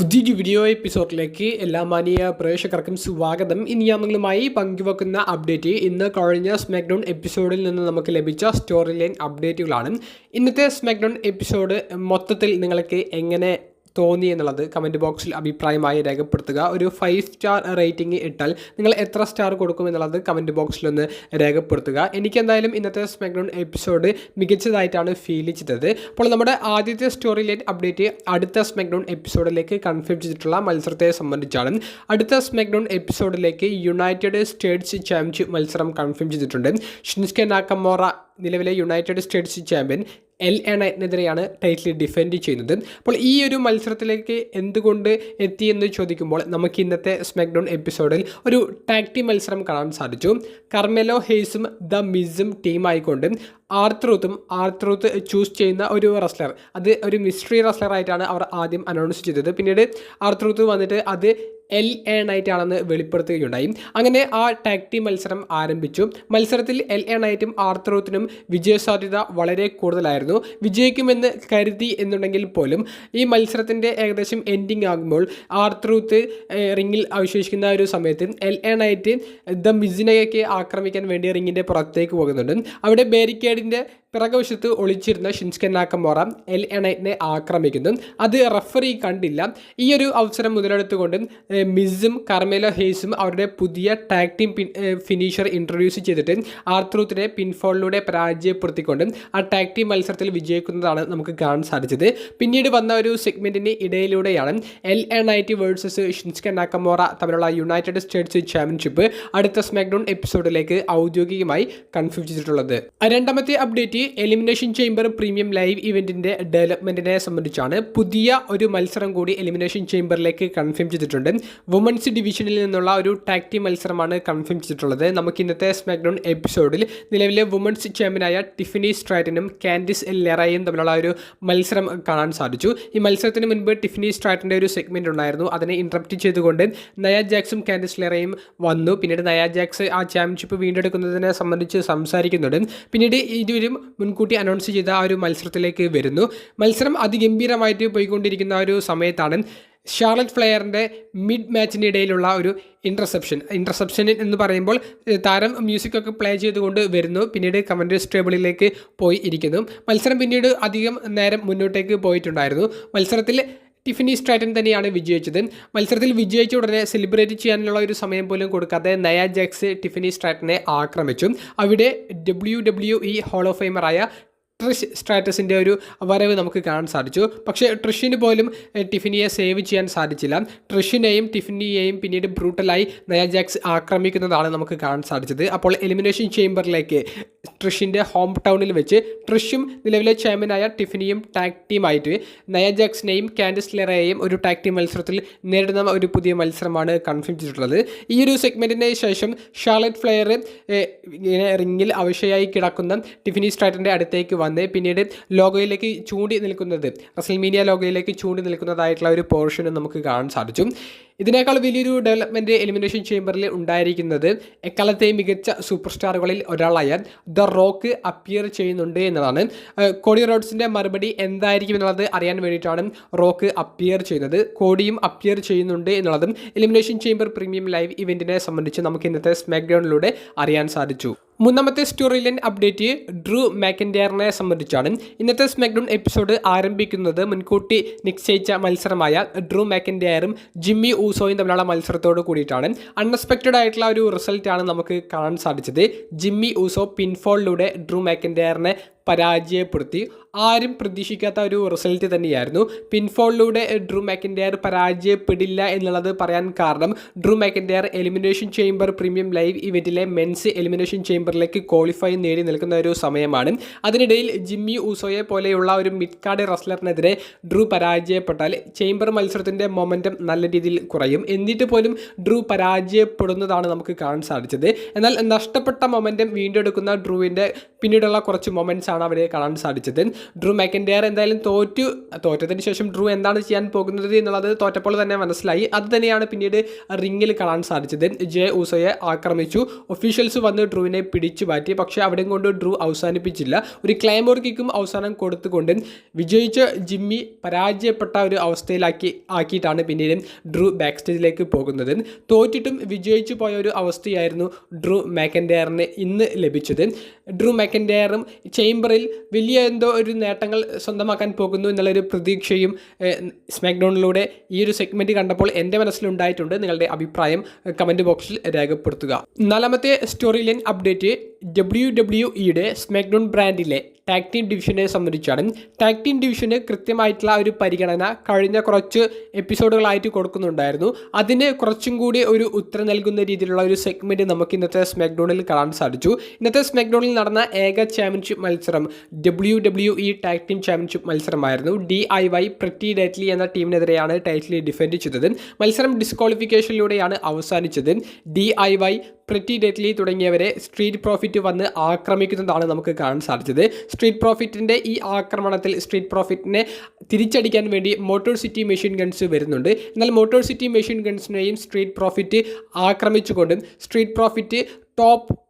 പുതിയൊരു വീഡിയോ എപ്പിസോഡിലേക്ക് എല്ലാ മാന്യ പ്രേക്ഷകർക്കും സ്വാഗതം. ഇനി ഞാൻ നിങ്ങളുമായി പങ്കുവെക്കുന്ന അപ്ഡേറ്റ് ഇന്ന് കഴിഞ്ഞ സ്മാക്ഡൗൺ എപ്പിസോഡിൽ നിന്ന് നമുക്ക് ലഭിച്ച സ്റ്റോറി ലൈൻ അപ്ഡേറ്റുകളാണ്. ഇന്നത്തെ സ്മാക്ഡൗൺ എപ്പിസോഡ് മൊത്തത്തിൽ നിങ്ങൾക്ക് എങ്ങനെ തോന്നി എന്നുള്ളത് കമൻറ്റ് ബോക്സിൽ അഭിപ്രായമായി രേഖപ്പെടുത്തുക. ഒരു 5 സ്റ്റാർ റേറ്റിംഗ് ഇട്ടാൽ നിങ്ങൾ എത്ര സ്റ്റാർ കൊടുക്കും എന്നുള്ളത് കമൻറ്റ് ബോക്സിലൊന്ന് രേഖപ്പെടുത്തുക. എനിക്കെന്തായാലും ഇന്നത്തെ സ്മാക്ഡൗൺ എപ്പിസോഡ് മികച്ചതായിട്ടാണ് ഫീൽ ചെയ്തത്. അപ്പോൾ നമ്മുടെ ആദ്യത്തെ സ്റ്റോറി ലൈൻ അപ്ഡേറ്റ് അടുത്ത സ്മാക്ഡൗൺ എപ്പിസോഡിലേക്ക് കൺഫേം ചെയ്തിട്ടുള്ള മത്സരത്തെ സംബന്ധിച്ചാണ്. അടുത്ത സ്മാക്ഡൗൺ എപ്പിസോഡിലേക്ക് യുണൈറ്റഡ് സ്റ്റേറ്റ്സ് ചാമ്പ്യൻഷിപ്പ് മത്സരം കൺഫേം ചെയ്തിട്ടുണ്ട്. ഷിൻസ്കെ നാക്കമോറ നിലവിലെ യുണൈറ്റഡ് സ്റ്റേറ്റ്സ് ചാമ്പ്യൻ LA നൈറ്റിനെതിരെയാണ് ടൈറ്റിൽ ഡിഫെൻഡ് ചെയ്യുന്നത്. അപ്പോൾ ഈ ഒരു മത്സരത്തിലേക്ക് എന്തുകൊണ്ട് എത്തിയെന്ന് ചോദിക്കുമ്പോൾ നമുക്ക് ഇന്നത്തെ സ്മാക്ഡൗൺ എപ്പിസോഡിൽ ഒരു ടാഗ് ടീം മത്സരം കാണാൻ സാധിച്ചു. കർമെലോ ഹെയ്സും ദ മിസും ടീമായിക്കൊണ്ട് ആർത്രൂത്ത് ചൂസ് ചെയ്യുന്ന ഒരു റെസ്ലർ, അത് ഒരു മിസ്റ്ററി റെസ്ലറായിട്ടാണ് അവർ ആദ്യം അനൗൺസ് ചെയ്തത്. പിന്നീട് ആർത്രൂത്ത് വന്നിട്ട് അത് LA നൈറ്റ് ആണെന്ന് വെളിപ്പെടുത്തുകയുണ്ടായി. അങ്ങനെ ആ ടാഗ് ടീം മത്സരം ആരംഭിച്ചു. മത്സരത്തിൽ LA നൈറ്റും ആർത്രൂത്തിനും വിജയസാധ്യത വളരെ കൂടുതലായിരുന്നു. വിജയിക്കുമെന്ന് കരുതി എന്നുണ്ടെങ്കിൽ പോലും ഈ മത്സരത്തിൻ്റെ ഏകദേശം എൻഡിങ് ആകുമ്പോൾ ആർത്രൂത്ത് റിങ്ങിൽ അവശേഷിക്കുന്ന ഒരു സമയത്ത് LA നൈറ്റ് ദ മിസിനെയൊക്കെ ആക്രമിക്കാൻ വേണ്ടി റിങ്ങിൻ്റെ പുറത്തേക്ക് പോകുന്നുണ്ട്. അവിടെ ബാരിക്കേഡിൻ്റെ പിറകുവശത്ത് ഒളിച്ചിരുന്ന ഷിൻസ്കെ നാക്കമോറ LA നൈറ്റിനെ ആക്രമിക്കുന്നു. അത് റഫറി കണ്ടില്ല. ഈ ഒരു അവസരം മുതലെടുത്തുകൊണ്ട് മിസും കർമെലോ ഹെയ്സും അവരുടെ പുതിയ ടാഗ് ടീം ഫിനിഷർ ഇൻട്രൊഡ്യൂസ് ചെയ്തിട്ട് ആർത്രൂത്തിനെ പിൻഫോളിലൂടെ പരാജയപ്പെടുത്തിക്കൊണ്ട് ആ ടാഗ് ടീം മത്സരത്തിൽ വിജയിക്കുന്നതാണ് നമുക്ക് കാണാൻ സാധിച്ചത്. പിന്നീട് വന്ന ഒരു സെഗ്മെൻറ്റിന് ഇടയിലൂടെയാണ് LA Knight versus Shinsuke Nakamura തമ്മിലുള്ള യുണൈറ്റഡ് സ്റ്റേറ്റ്സ് ചാമ്പ്യൻഷിപ്പ് അടുത്ത സ്മാക്ഡൗൺ എപ്പിസോഡിലേക്ക് ഔദ്യോഗികമായി കൺഫേം ചെയ്തിട്ടുള്ളത്. രണ്ടാമത്തെ update elimination chamber premium live ഇവന്റിന്റെ ഡെവലപ്മെന്റിനെ സംബന്ധിച്ചാണ്. പുതിയ ഒരു മത്സരം കൂടി എലിമിനേഷൻ ചേംബറിലേക്ക് കൺഫേം ചെയ്തിട്ടുണ്ട്. വുമൻസ് ഡിവിഷനിൽ നിന്നുള്ള ഒരു ടാഗ് ടീം മത്സരമാണ് കൺഫേം ചെയ്തിട്ടുള്ളത്. നമുക്ക് ഇന്നത്തെ സ്മാക്ഡൗൺ എപ്പിസോഡിൽ നിലവിലെ വുമൻസ് ചാമ്പ്യനായ ടിഫനി സ്ട്രാറ്റനും കാൻഡിസ് ലെറയും തമ്മിലുള്ള ഒരു മത്സരം കാണാൻ സാധിച്ചു. ഈ മത്സരത്തിന് മുൻപ് ടിഫനി സ്ട്രാറ്റന്റെ ഒരു സെഗ്മെന്റ് ഉണ്ടായിരുന്നു. അതിനെ ഇന്ററപ്റ്റ് ചെയ്തുകൊണ്ട് നയ ജാക്സും കാൻഡിസ് ലെറയും വന്നു. പിന്നീട് നയ ജാക്സ് ആ ചാമ്പ്യൻഷിപ്പ് വീണ്ടെടുക്കുന്നതിനെ സംബന്ധിച്ച് സംസാരിക്കുന്നുണ്ട്. പിന്നീട് ഇരുവരും മുൻകൂട്ടി അനൗൺസ് ചെയ്ത ആ ഒരു മത്സരത്തിലേക്ക് വരുന്നു. മത്സരം അതിഗംഭീരമായിട്ട് പോയിക്കൊണ്ടിരിക്കുന്ന ഒരു സമയത്താണ് ഷാർലറ്റ് ഫ്ലെയറിൻ്റെ മിഡ് മാച്ചിനിടയിലുള്ള ഒരു ഇൻ്റർസെപ്ഷൻ എന്ന് പറയുമ്പോൾ താരം മ്യൂസിക്കൊക്കെ പ്ലേ ചെയ്തുകൊണ്ട് വരുന്നു. പിന്നീട് കമൻറ്റേഴ്സ് ടേബിളിലേക്ക് പോയി ഇരിക്കുന്നു. മത്സരം പിന്നീട് അധികം നേരം മുന്നോട്ടേക്ക് പോയിട്ടുണ്ടായിരുന്നു. മത്സരത്തിൽ ടിഫനി സ്ട്രാറ്റൻ തന്നെയാണ് വിജയിച്ചത്. മത്സരത്തിൽ വിജയിച്ച ഉടനെ സെലിബ്രേറ്റ് ചെയ്യാനുള്ള ഒരു സമയം പോലും കൊടുക്കാതെ നയ ജാക്സ് ടിഫനി സ്ട്രാറ്റനെ ആക്രമിച്ചു. അവിടെ WWE ഹോൾ ഓഫ് ഫെയിമറായ ട്രിഷ് സ്ട്രാറ്റസിൻ്റെ ഒരു വരവ് നമുക്ക് കാണാൻ സാധിച്ചു. പക്ഷേ ട്രിഷിന് പോലും ടിഫനിയെ സേവ് ചെയ്യാൻ സാധിച്ചില്ല. ട്രിഷിനെയും ടിഫനിയെയും പിന്നീട് ബ്രൂട്ടലായി നയ ജാക്സ് ആക്രമിക്കുന്നതാണ് നമുക്ക് കാണാൻ സാധിച്ചത്. അപ്പോൾ എലിമിനേഷൻ ചേംബറിലേക്ക് ട്രിഷിൻ്റെ ഹോം ടൗണിൽ വെച്ച് ട്രിഷും നിലവിലെ ചാമ്പ്യനായ ടിഫനിയും ടാഗ് ടീമായിട്ട് നയ ജാക്സിനെയും കാൻഡിസ് ലെറയെയും ഒരു ടാഗ് ടീം മത്സരത്തിൽ നേരിടുന്ന ഒരു പുതിയ മത്സരമാണ് കൺഫേം ചെയ്തിട്ടുള്ളത്. ഈ ഒരു സെഗ്മെൻറ്റിന് ശേഷം ഷാർലറ്റ് ഫ്ലെയർ ഇങ്ങനെ റിങ്ങിൽ അവശയായി കിടക്കുന്ന ടിഫനി സ്ട്രാറ്റൻ്റെ അടുത്തേക്ക് വന്ന് പിന്നീട് ലോഗോയിലേക്ക് ചൂണ്ടി നിൽക്കുന്നത്, റസൽമീനിയ ലോഗോയിലേക്ക് ചൂണ്ടി നിൽക്കുന്നതായിട്ടുള്ള ഒരു പോർഷനും നമുക്ക് കാണാൻ സാധിച്ചു. ഇതിനേക്കാൾ വലിയൊരു ഡെവലപ്മെൻറ്റ് എലിമിനേഷൻ ചേംബറിൽ ഉണ്ടായിരിക്കുന്നത് എക്കാലത്തെ മികച്ച സൂപ്പർ സ്റ്റാറുകളിൽ ഒരാളായ ദ റോക്ക് അപ്പിയർ ചെയ്യുന്നുണ്ട് എന്നതാണ്. കോഡി റോഡ്സിൻ്റെ മറുപടി എന്തായിരിക്കും എന്നുള്ളത് അറിയാൻ വേണ്ടിയിട്ടാണ് റോക്ക് അപ്പിയർ ചെയ്യുന്നത്. കോഡിയും അപ്പിയർ ചെയ്യുന്നുണ്ട് എന്നുള്ളതും എലിമിനേഷൻ ചേംബർ പ്രീമിയം ലൈവ് ഇവൻറ്റിനെ സംബന്ധിച്ച് നമുക്ക് ഇന്നത്തെ സ്മാക്ഡൗണിലൂടെ അറിയാൻ സാധിച്ചു. മൂന്നാമത്തെ സ്റ്റോറി ലൈൻ അപ്ഡേറ്റ് ഡ്രൂ മാക്കിൻറ്റയറിനെ സംബന്ധിച്ചാണ്. ഇന്നത്തെ സ്മാക്ഡൗൺ എപ്പിസോഡ് ആരംഭിക്കുന്നത് മുൻകൂട്ടി നിശ്ചയിച്ച മത്സരമായ ഡ്രൂ മാക്കിൻറ്റയറും ജിമ്മി ഊസോയും തമ്മിലുള്ള മത്സരത്തോട് കൂടിയിട്ടാണ്. അൺഎക്സ്പെക്റ്റഡ് ആയിട്ടുള്ള ഒരു റിസൾട്ടാണ് നമുക്ക് കാണാൻ സാധിച്ചത്. ജിമ്മി ഊസോ പിൻഫോളിലൂടെ ഡ്രൂ മാക്കിൻറ്റയറിനെ പരാജയപ്പെടുത്തി. ആരും പ്രതീക്ഷിക്കാത്ത ഒരു റിസൾട്ട് തന്നെയായിരുന്നു. പിൻഫോളിലൂടെ ഡ്രൂ മാക്കിൻറ്റയർ പരാജയപ്പെടില്ല എന്നുള്ളത് പറയാൻ കാരണം Drew McIntyre elimination chamber premium live ഇവൻറ്റിലെ മെൻസ് എലിമിനേഷൻ ചേംബറിലേക്ക് ക്വാളിഫൈ നേടി നിൽക്കുന്ന ഒരു സമയമാണ്. അതിനിടയിൽ ജിമ്മി ഊസോയെ പോലെയുള്ള ഒരു മിഡ് കാർഡ് റെസ്ലറിനെതിരെ ഡ്രൂ പരാജയപ്പെട്ടാൽ ചേംബർ മത്സരത്തിൻ്റെ മൊമെൻറ്റം നല്ല രീതിയിൽ കുറയും. എന്നിട്ട് പോലും ഡ്രൂ പരാജയപ്പെടുന്നതാണ് നമുക്ക് കാണാൻ സാധിച്ചത്. എന്നാൽ നഷ്ടപ്പെട്ട മൊമെൻറ്റം വീണ്ടെടുക്കുന്ന ഡ്രൂവിൻ്റെ പിന്നീടുള്ള കുറച്ച് മൊമെൻറ്റ്സ് ആണ് അവിടെ കാണാൻ സാധിച്ചത്. ഡ്രൂ മാക്കിൻറ്റയർ എന്തായാലും തോറ്റതിന് ശേഷം ഡ്രൂ എന്താണ് ചെയ്യാൻ പോകുന്നത് എന്നുള്ളത് തോറ്റപ്പോൾ തന്നെ മനസ്സിലായി. അത് തന്നെയാണ് പിന്നീട് റിങ്ങിൽ കാണാൻ സാധിച്ചത്. ജെ ഊസോയെ ആക്രമിച്ചു, ഒഫീഷ്യൽസ് വന്ന് ഡ്രൂവിനെ പിടിച്ചു മാറ്റി. പക്ഷേ അവിടെയും കൊണ്ട് ഡ്രൂ അവസാനിപ്പിച്ചില്ല. ഒരു ക്ലൈമോർ കിക്കും അവസാനം കൊടുത്തുകൊണ്ട് വിജയിച്ച ജിമ്മി പരാജയപ്പെട്ട ഒരു ആക്കിയിട്ടാണ് പിന്നീട് ഡ്രൂ ബാക്ക് സ്റ്റേജിലേക്ക് പോകുന്നത്. തോറ്റിട്ടും വിജയിച്ചു പോയ ഒരു അവസ്ഥയായിരുന്നു ഡ്രൂ മാക്കിൻറ്റയറിന് ഇന്ന് ലഭിച്ചത്. ഡ്രൂ മാക്കിൻറ്റയറും ചേംബറിൽ വലിയ എന്തോ ഒരു നേട്ടങ്ങൾ സ്വന്തമാക്കാൻ പോകുന്നു എന്നുള്ളൊരു പ്രതീക്ഷയും സ്മാക്ഡൗണിലൂടെ ഈ ഒരു സെഗ്മെൻറ്റ് കണ്ടപ്പോൾ എൻ്റെ മനസ്സിലുണ്ടായിട്ടുണ്ട്. നിങ്ങളുടെ അഭിപ്രായം കമൻറ്റ് ബോക്സിൽ രേഖപ്പെടുത്തുക. നാലാമത്തെ story line update WWE SmackDown ബ്രാൻഡിലെ ടാഗ് ടീം ഡിവിഷനെ സംബന്ധിച്ചാണ്. ടാഗ് ടീം ഡിവിഷന് കൃത്യമായിട്ടുള്ള ഒരു പരിഗണന കഴിഞ്ഞ കുറച്ച് എപ്പിസോഡുകളായിട്ട് കൊടുക്കുന്നുണ്ടായിരുന്നു. അതിന് കുറച്ചും കൂടി ഒരു ഉത്തരം നൽകുന്ന രീതിയിലുള്ള ഒരു സെഗ്മെൻറ്റ് നമുക്ക് ഇന്നത്തെ സ്മാക്ഡൗണിൽ കാണാൻ സാധിച്ചു. ഇന്നത്തെ സ്മാക്ഡൗണിൽ നടന്ന ഏക ചാമ്പ്യൻഷിപ്പ് മത്സരം WWE ടാഗ് ടീം ചാമ്പ്യൻഷിപ്പ് മത്സരമായിരുന്നു. DIY പ്രിറ്റി ഡെഡ്ലി എന്ന ടീമിനെതിരെയാണ് ടൈറ്റിൽ ഡിഫെൻഡ് ചെയ്തത്. മത്സരം ഡിസ്ക്വാളിഫിക്കേഷനിലൂടെയാണ് അവസാനിച്ചത്. DIY പ്രിറ്റി ഡെഡ്ലി തുടങ്ങിയവരെ സ്ട്രീറ്റ് പ്രോഫിറ്റ് വന്ന് ആക്രമിക്കുന്നതാണ് നമുക്ക് കാണാൻ സാധിച്ചത്. സ്ട്രീറ്റ് പ്രോഫിറ്റിൻ്റെ ഈ ആക്രമണത്തിൽ സ്ട്രീറ്റ് പ്രോഫിറ്റിനെ തിരിച്ചടിക്കാൻ വേണ്ടി മോട്ടോർ സിറ്റി മെഷീൻ ഗൺസ് വരുന്നുണ്ട്. എന്നാൽ മോട്ടോർ സിറ്റി മെഷീൻ ഗൺസിനെയും സ്ട്രീറ്റ് പ്രോഫിറ്റ് ആക്രമിച്ചുകൊണ്ടും സ്ട്രീറ്റ് പ്രോഫിറ്റ് ടോപ്പ്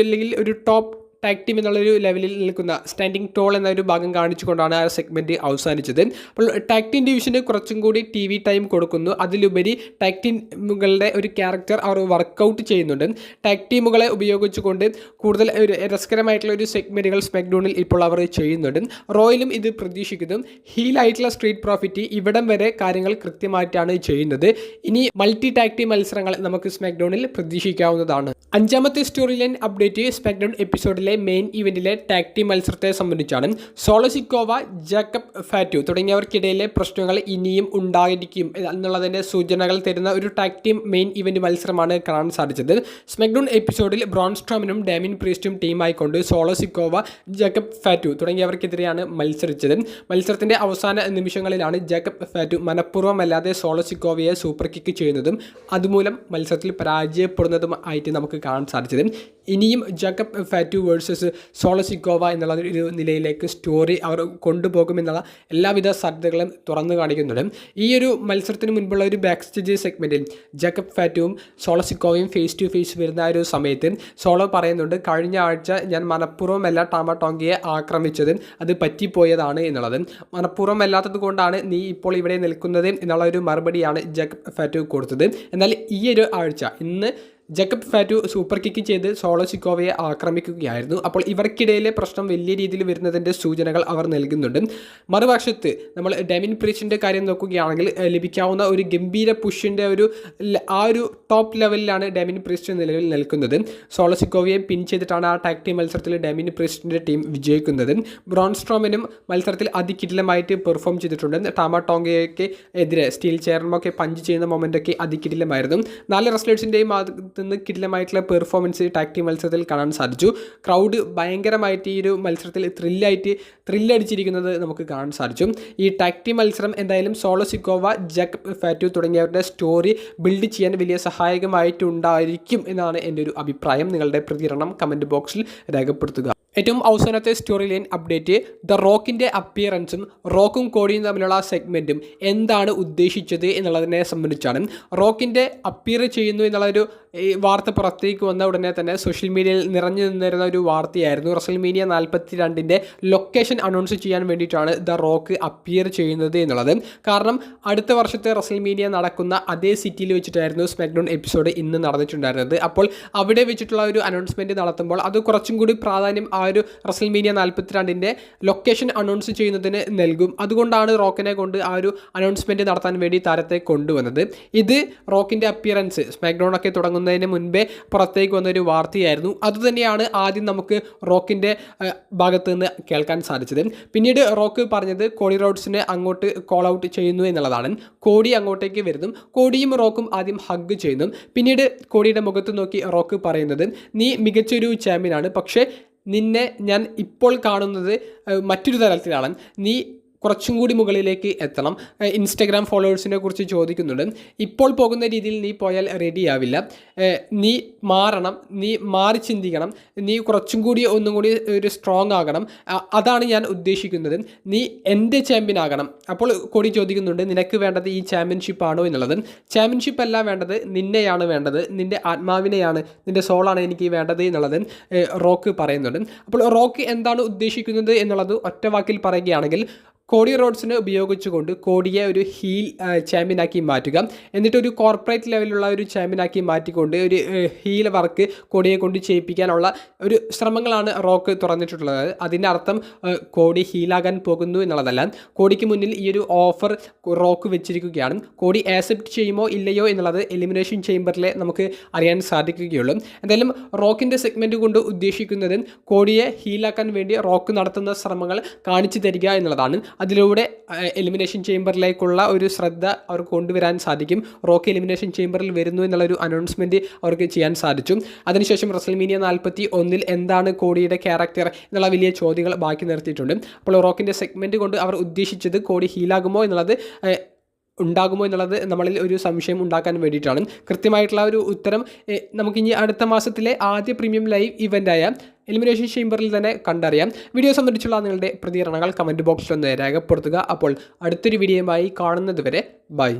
അല്ലെങ്കിൽ ഒരു ടോപ്പ് ടാഗ് ടീം എന്നുള്ളൊരു ലെവലിൽ നിൽക്കുന്ന സ്റ്റാൻഡിങ് ടോൾ എന്നൊരു ഭാഗം കാണിച്ചുകൊണ്ടാണ് ആ സെഗ്മെൻറ്റ് അവസാനിച്ചത്. അപ്പോൾ ടാഗ് ടീം ഡിവിഷന് കുറച്ചും കൂടി TV ടൈം കൊടുക്കുന്നു. അതിലുപരി ടാഗ് ടീമുകളുടെ ഒരു ക്യാരക്ടർ അവർ വർക്കൗട്ട് ചെയ്യുന്നുണ്ട്. ടാഗ് ടീമുകളെ ഉപയോഗിച്ചുകൊണ്ട് കൂടുതൽ ഒരു രസകരമായിട്ടുള്ള ഒരു സെഗ്മെൻറ്റുകൾ സ്മാക്ഡൗണിൽ ഇപ്പോൾ അവർ ചെയ്യുന്നുണ്ട്. റോയിലും ഇത് പ്രതീക്ഷിക്കുന്നു. ഹീലായിട്ടുള്ള സ്ട്രീറ്റ് പ്രോഫിറ്റ് ഇവിടം വരെ കാര്യങ്ങൾ കൃത്യമായിട്ടാണ് ചെയ്യുന്നത്. ഇനി മൾട്ടി ടാഗ് ടീം മത്സരങ്ങൾ നമുക്ക് സ്മാക്ഡൗണിൽ പ്രതീക്ഷിക്കാവുന്നതാണ്. അഞ്ചാമത്തെ സ്റ്റോറി ലൈൻ അപ്ഡേറ്റ് സ്മാക്ഡൗൺ എപ്പിസോഡിലെ മെയിൻ ഇവന്റിലെ ടാഗ് ടീം മത്സരത്തെ സംബന്ധിച്ചാണ്. സോളോ സിക്കോവ, ജാക്കബ് ഫാറ്റു തുടങ്ങിയവർക്കിടയിലെ പ്രശ്നങ്ങൾ ഇനിയും ഉണ്ടായിരിക്കും എന്നുള്ളതിൻ്റെ സൂചനകൾ തരുന്ന ഒരു ടാഗ് ടീം മെയിൻ ഇവന്റ് മത്സരമാണ് കാണാൻ സാധിച്ചത്. സ്മാക്ഡൗൺ എപ്പിസോഡിൽ ബ്രോൺ സ്ട്രോമനും ഡാമിൻ പ്രീസ്റ്റും ടീമായിക്കൊണ്ട് സോളോ സിക്കോവ, ജാക്കബ് ഫാറ്റു തുടങ്ങിയവർക്കെതിരെയാണ് മത്സരിച്ചത്. മത്സരത്തിൻ്റെ അവസാന നിമിഷങ്ങളിലാണ് ജാക്കബ് ഫാറ്റു മനഃപൂർവ്വമല്ലാതെ സോളോ സിക്കോവയെ സൂപ്പർ കിക്ക് ചെയ്യുന്നതും അതുമൂലം മത്സരത്തിൽ പരാജയപ്പെടുന്നതും ആയിട്ട് നമുക്ക് കാണാൻ സാധിച്ചത്. ഇനിയും Jacob Fatu versus Solo Sikoa എന്നുള്ള ഒരു നിലയിലേക്ക് സ്റ്റോറി അവർ കൊണ്ടുപോകുമെന്നുള്ള എല്ലാവിധ സാധ്യതകളും തുറന്നു കാണിക്കുന്നുണ്ട്. ഈ ഒരു മത്സരത്തിന് മുൻപുള്ള ഒരു ബാക്ക് സ്റ്റേജ് സെഗ്മെൻറ്റിൽ ജാക്കബ് ഫാറ്റുവും സോളോ സിക്കോവയും ഫേസ് ടു ഫേസ് വരുന്ന ഒരു സമയത്ത് സോളോ പറയുന്നുണ്ട്, കഴിഞ്ഞ ആഴ്ച ഞാൻ മനഃപൂർവ്വമല്ല ടാമ ടോങ്കയെ ആക്രമിച്ചത്, അത് പറ്റിപ്പോയതാണ് എന്നുള്ളത്. മനഃപൂർവ്വമല്ലാത്തത് കൊണ്ടാണ് നീ ഇപ്പോൾ ഇവിടെ നിൽക്കുന്നത് എന്നുള്ള ഒരു മറുപടിയാണ് ജാക്കബ് ഫാറ്റു കൊടുത്തത്. എന്നാൽ ഈ ഒരു ആഴ്ച ഇന്ന് ജാക്കബ് ഫാറ്റു സൂപ്പർ കിക്ക് ചെയ്ത് സോളോ സിക്കോവയെ ആക്രമിക്കുകയായിരുന്നു. അപ്പോൾ ഇവർക്കിടയിലെ പ്രശ്നം വലിയ രീതിയിൽ വരുന്നതിൻ്റെ സൂചനകൾ അവർ നൽകുന്നുണ്ട്. മറുവശത്ത് നമ്മൾ ഡാമിൻ പ്രീസ്റ്റിൻ്റെ കാര്യം നോക്കുകയാണെങ്കിൽ ലഭിക്കാവുന്ന ഒരു ഗംഭീര പുഷിൻ്റെ ആ ഒരു ടോപ്പ് ലെവലിലാണ് ഡാമിൻ പ്രീസ്റ്റ് നിലവിൽ നിൽക്കുന്നത്. സോളോ സിക്കോവയെ പിൻ ചെയ്തിട്ടാണ് ആ ടാഗ് ടീം മത്സരത്തിൽ ഡാമിൻ പ്രീസ്റ്റിൻ്റെ ടീം വിജയിക്കുന്നത്. ബ്രോൺ സ്ട്രോമനും മത്സരത്തിൽ അതികിടിലമായിട്ട് പെർഫോം ചെയ്തിട്ടുണ്ട്. ടാമ ടോങ്കയ്ക്ക് എതിരെ സ്റ്റീൽ ചെയർമൊക്കെ പഞ്ച് ചെയ്യുന്ന മൊമെൻ്റൊക്കെ അതികിടിലമായിരുന്നു. 4 റെസ്ലേഴ്സിൻ്റെയും നിന്ന് കിടിലമായിട്ടുള്ള പെർഫോമൻസ് ടാഗ് ടീം മത്സരത്തിൽ കാണാൻ സാധിച്ചു. ക്രൗഡ് ഭയങ്കരമായിട്ട് ഈ ഒരു മത്സരത്തിൽ ത്രില്ലടിച്ചിരിക്കുന്നത് നമുക്ക് കാണാൻ സാധിച്ചു. ഈ ടാഗ് ടീം മത്സരം എന്തായാലും സോളോ സിക്കോവ, ജാക്കബ് ഫാറ്റു തുടങ്ങിയവരുടെ സ്റ്റോറി ബിൽഡ് ചെയ്യാൻ വലിയ സഹായകമായിട്ടുണ്ടായിരിക്കും എന്നാണ് എൻ്റെ ഒരു അഭിപ്രായം. നിങ്ങളുടെ പ്രതികരണം കമൻറ്റ് ബോക്സിൽ രേഖപ്പെടുത്തുക. ഏറ്റവും അവസാനത്തെ സ്റ്റോറി ലൈൻ അപ്ഡേറ്റ് ദ റോക്കിൻ്റെ അപ്പിയറൻസും റോക്കും കോഡിയും തമ്മിലുള്ള സെഗ്മെൻറ്റും എന്താണ് ഉദ്ദേശിച്ചത് എന്നുള്ളതിനെ സംബന്ധിച്ചാണ്. റോക്കിൻ്റെ അപ്പിയർ ചെയ്യുന്നു എന്നുള്ളൊരു വാർത്ത പുറത്തേക്ക് വന്ന ഉടനെ തന്നെ സോഷ്യൽ മീഡിയയിൽ നിറഞ്ഞു നിന്നിരുന്ന ഒരു വാർത്തയായിരുന്നു. റസൽമേനിയ 42 ലൊക്കേഷൻ അനൗൺസ് ചെയ്യാൻ വേണ്ടിയിട്ടാണ് ദ റോക്ക് അപ്പിയർ ചെയ്യുന്നത് എന്നുള്ളത്. കാരണം അടുത്ത വർഷത്തെ റസൽമേനിയ നടക്കുന്ന അതേ സിറ്റിയിൽ വെച്ചിട്ടായിരുന്നു സ്മാക്ഡൗൺ എപ്പിസോഡ് ഇന്ന് നടന്നിട്ടുണ്ടായിരുന്നത്. അപ്പോൾ അവിടെ വെച്ചിട്ടുള്ള ഒരു അനൗൺസ്മെൻറ്റ് നടത്തുമ്പോൾ അത് കുറച്ചും കൂടി പ്രാധാന്യം ആ ഒരു റസൽമേനിയ 42 ലൊക്കേഷൻ അനൗൺസ് ചെയ്യുന്നതിന് നൽകും. അതുകൊണ്ടാണ് റോക്കിനെ കൊണ്ട് ആ ഒരു അനൗൺസ്മെൻറ്റ് നടത്താൻ വേണ്ടി താരത്തെ കൊണ്ടുവന്നത്. ഇത് റോക്കിൻ്റെ അപ്പിയറൻസ് സ്മാക്ഡൗൺ ഒക്കെ തുടങ്ങുന്നതിന് മുൻപേ പുറത്തേക്ക് വന്നൊരു വാർത്തയായിരുന്നു. അതുതന്നെയാണ് ആദ്യം നമുക്ക് റോക്കിൻ്റെ ഭാഗത്ത് നിന്ന് കേൾക്കാൻ സാധിച്ചത്. പിന്നീട് റോക്ക് പറഞ്ഞത് കോഡി റോഡ്സിനെ അങ്ങോട്ട് കോൾ ഔട്ട് ചെയ്യുന്നു എന്നുള്ളതാണ്. കോഡി അങ്ങോട്ടേക്ക് വരുന്നു. കോഡിയും റോക്കും ആദ്യം ഹഗ് ചെയ്യുന്നു. പിന്നീട് കോഡിയുടെ മുഖത്ത് നോക്കി റോക്ക് പറയുന്നത്, നീ മികച്ചൊരു ചാമ്പ്യനാണ്, പക്ഷേ നിന്നെ ഞാൻ ഇപ്പോൾ കാണുന്നത് മറ്റൊരു തലത്തിലാണ്. നീ കുറച്ചും കൂടി മുകളിലേക്ക് എത്തണം. ഇൻസ്റ്റഗ്രാം ഫോളോവേഴ്സിനെ കുറിച്ച് ചോദിക്കുന്നുണ്ട്. ഇപ്പോൾ പോകുന്ന രീതിയിൽ നീ പോയാൽ റെഡിയാവില്ല, നീ മാറണം, നീ മാറി ചിന്തിക്കണം, നീ കുറച്ചും കൂടി ഒന്നും കൂടി ഒരു സ്ട്രോങ് ആകണം, അതാണ് ഞാൻ ഉദ്ദേശിക്കുന്നത്, നീ എൻ്റെ ചാമ്പ്യൻ ആകണം. അപ്പോൾ കോടി ചോദിക്കുന്നുണ്ട്, നിനക്ക് വേണ്ടത് ഈ ചാമ്പ്യൻഷിപ്പ് ആണോ എന്നുള്ളത്. ചാമ്പ്യൻഷിപ്പ് അല്ല വേണ്ടത്, നിന്നെയാണ് വേണ്ടത്, നിൻ്റെ ആത്മാവിനെയാണ്, നിൻ്റെ സോളാണ് എനിക്ക് വേണ്ടത് എന്നുള്ളത് റോക്ക് പറയുന്നുണ്ട്. അപ്പോൾ റോക്ക് എന്താണ് ഉദ്ദേശിക്കുന്നത് എന്നുള്ളത് ഒറ്റ വാക്കിൽ പറയുകയാണെങ്കിൽ, കോഡി റോഡ്സിനെ ഉപയോഗിച്ചുകൊണ്ട് കോഡിയെ ഒരു ഹീൽ ചാമ്പ്യനാക്കി മാറ്റുക, എന്നിട്ട് ഒരു കോർപ്പറേറ്റ് ലെവലിലുള്ള ഒരു ചാമ്പ്യനാക്കി മാറ്റിക്കൊണ്ട് ഒരു ഹീൽ വർക്ക് കോഡിയെ കൊണ്ട് ചെയ്യിപ്പിക്കാനുള്ള ഒരു ശ്രമങ്ങളാണ് റോക്ക് തുറന്നിട്ടുള്ളത്. അതിൻ്റെ അർത്ഥം കോഡി ഹീലാകാൻ പോകുന്നു എന്നുള്ളതല്ല. കോഡിക്ക് മുന്നിൽ ഈ ഒരു ഓഫർ റോക്ക് വെച്ചിരിക്കുകയാണ്. കോഡി ആക്സെപ്റ്റ് ചെയ്യുമോ ഇല്ലയോ എന്നുള്ളത് എലിമിനേഷൻ ചേംബറിലെ നമുക്ക് അറിയാൻ സാധിക്കുകയുള്ളൂ. എന്തായാലും റോക്കിൻ്റെ സെഗ്മെൻറ്റ് കൊണ്ട് ഉദ്ദേശിക്കുന്നത് കോഡിയെ ഹീലാക്കാൻ വേണ്ടി റോക്ക് നടത്തുന്ന ശ്രമങ്ങൾ കാണിച്ചു തരിക എന്നുള്ളതാണ്. അതിലൂടെ എലിമിനേഷൻ ചേംബറിലേക്കുള്ള ഒരു ശ്രദ്ധ അവർക്ക് കൊണ്ടുവരാൻ സാധിക്കും. റോക്ക് എലിമിനേഷൻ ചേംബറിൽ വരുന്നു എന്നുള്ളൊരു അനൗൺസ്മെൻറ്റ് അവർക്ക് ചെയ്യാൻ സാധിച്ചു. അതിനുശേഷം റസൽമീനിയ 41 എന്താണ് കോഡിയുടെ ക്യാരക്ടർ എന്നുള്ള വലിയ ചോദ്യങ്ങൾ ബാക്കി നിർത്തിയിട്ടുണ്ട്. അപ്പോൾ റോക്കിൻ്റെ സെഗ്മെൻറ്റ് കൊണ്ട് അവർ ഉദ്ദേശിച്ചത് കോഡി ഹീലാകുമോ എന്നുള്ളത് ഉണ്ടാകുമോ എന്നുള്ളത് നമ്മളിൽ ഒരു സംശയം ഉണ്ടാക്കാൻ വേണ്ടിയിട്ടാണ്. കൃത്യമായിട്ടുള്ള ഒരു ഉത്തരം നമുക്കിനി അടുത്ത മാസത്തിലെ ആദ്യ പ്രീമിയം ലൈവ് ഇവൻ്റായ എലിമിനേഷൻ ചേംബറിൽ തന്നെ കണ്ടറിയാം. വീഡിയോ സംബന്ധിച്ചുള്ള നിങ്ങളുടെ പ്രതികരണങ്ങൾ കമൻറ്റ് ബോക്സിൽ ഒന്ന് രേഖപ്പെടുത്തുക. അപ്പോൾ അടുത്തൊരു വീഡിയോയുമായി കാണുന്നത് വരെ ബൈ.